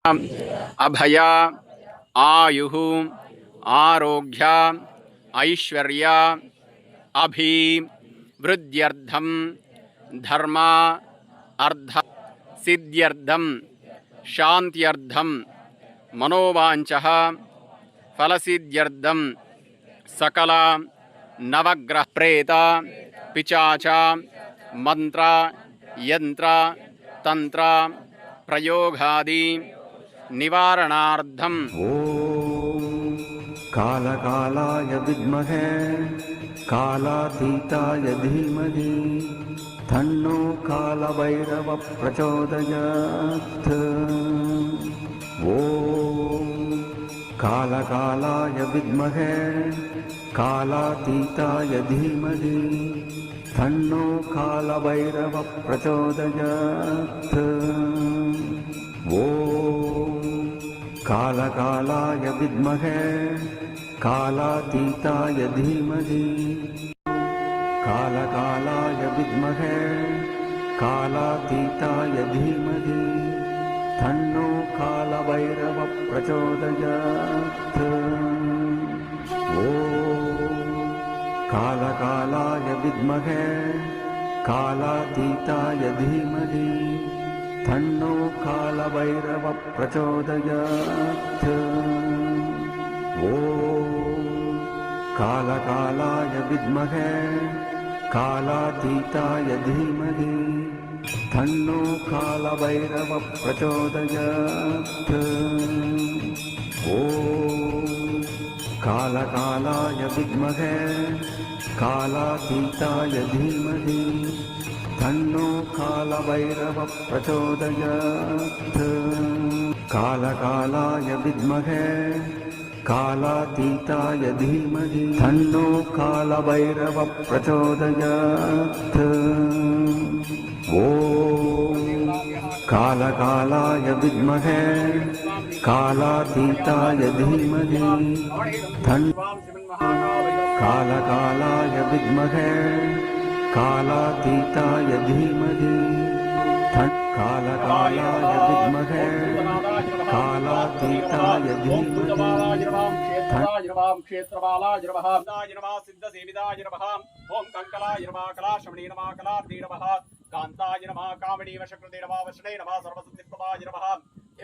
अभया आयुः आरोग्य ऐश्वर्य अभिवृद्ध्यर्थं धर्म अर्थ सिद्ध्यर्थं शान्त्यर्थं मनोवाञ्छः फलसिद्ध्यर्थं सकल नवग्रह प्रेत पिशाच मंत्र यंत्र तंत्र प्रयोगादि निवारणार्थम ओम कालकालाय विद्महे कालातीताय धीमहि तन्नो कालभैरव प्रचोदयात्। ओम कालकालाय विद्महे कालातीताय धीमहि तन्नो कालभैरव प्रचोदयात्। ओम कालकालाय विद्महे कालातीताय धीमहि कालकालाय विद्महे कालातीताय धीमहि तन्नो कालभैरव प्रचोदयात्। ओम कालकालाय विद्महे कालातीताय धीमहि तन्नो कालभैरव प्रचोदयात्। ओम कालकालाय विद्महे कालातीताय धीमहि तन्नो कालभैरव प्रचोदयात्। ओम कालकालाय विद्महे कालातीताय धीमहि तन्नो कालभैरव प्रचोदयात्। कालकालाय विद्महे कालातीताय धीमहि तन्नो कालभैरव प्रचोदयात्। ओम कालकालाय विद्महे कालातीताय धीमहि तन्नो कालकालाय विद्महे कालातीताय धीमहि कालकालाय विद्महे कालातीताय धीमहि क्षेत्रपालाय नमः सिद्धसेविताय नमः ओम कंकलाय नमः कलाश्रमणे नमः कलार्थे नमः कांताय नमः कामणी वशकृते नमः वशने नमः सर्वसिद्धिप्रदाय नमः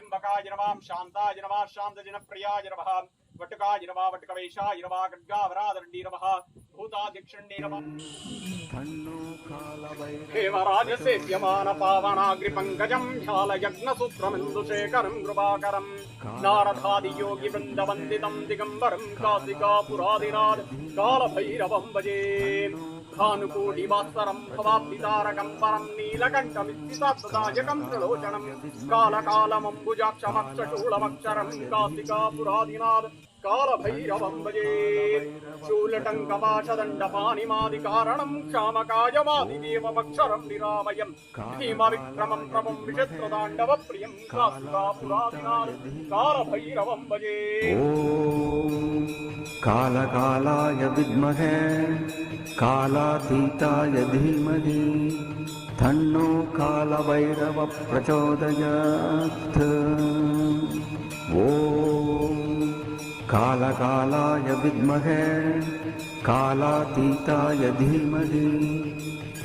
इम्बकाय नमः शांताय नमः शांतजनप्रियाय नमः वटुकाय नमः वटकवेशाय नमः खड्गावरादण्डी नमः भूताध्यक्षण्ये नमः हेमराजसेव्यमान पावनाग्रिपङ्कजं ध्यालयज्ञसूत्रमिन्दुशेखरं कृपाकरं नारदादियोगि वृन्दवन्दितं दिगम्बरं काशिकापुरादिनाथ कालभैरवं भजे भानुकोटिवासरं भवाब्धितारकं परं नीलकण्ठमित्सितात्तदायकं त्रिलोचनं कालकालमम्बुजाक्षमक्षशूलमक्षरं काशिकापुरादिनाथ कालभैरवं भजे शूलटङ्कपाशदण्डपाणिमादिकारणं क्षामकायमादिदेवमक्षरं निरामयं भीमविक्रमं प्रभुं विचित्रताण्डवप्रियं काशिकापुरादिनाथ कालभैरवं भजे। ओम कालकालाय विद्महे कालातीताय धीमहि तन्नो कालभैरव प्रचोदयात्। ओम कालकालाय विद्महे कालातीताय धीमहि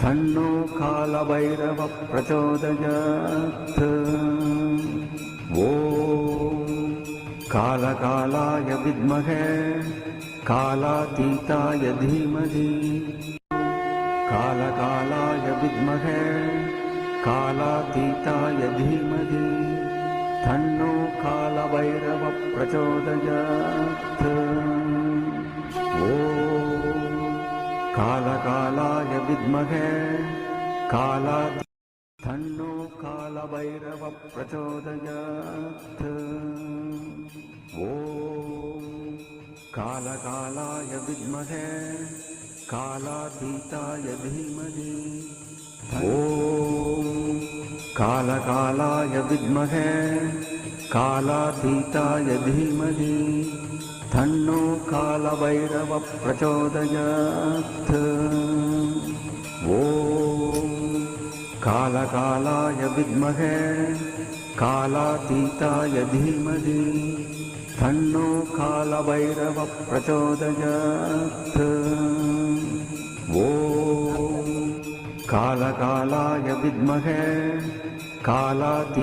तन्नो कालभैरव प्रचोदयात्। ओम कालकालाय विद्महे कालातीताय धीमहि कालकालाय विद्महे कालातीताय धीमहि तन्नो कालभैरव प्रचोदयात्। ओम कालकालाय विद्महे तन्नो कालभैरव प्रचोदयात्। ओम कालकालाय विद्महे कालातीताय धीमहि ओम कालकालाय विद्महे कालातीताय धीमहि तन्नो कालभैरव प्रचोदयात्। ओम कालकालाय विद्महे कालातीताय धीमहि तन्नो कालभैरवः प्रचोदयात्। ॐ कालकालाय विद्महे कालाती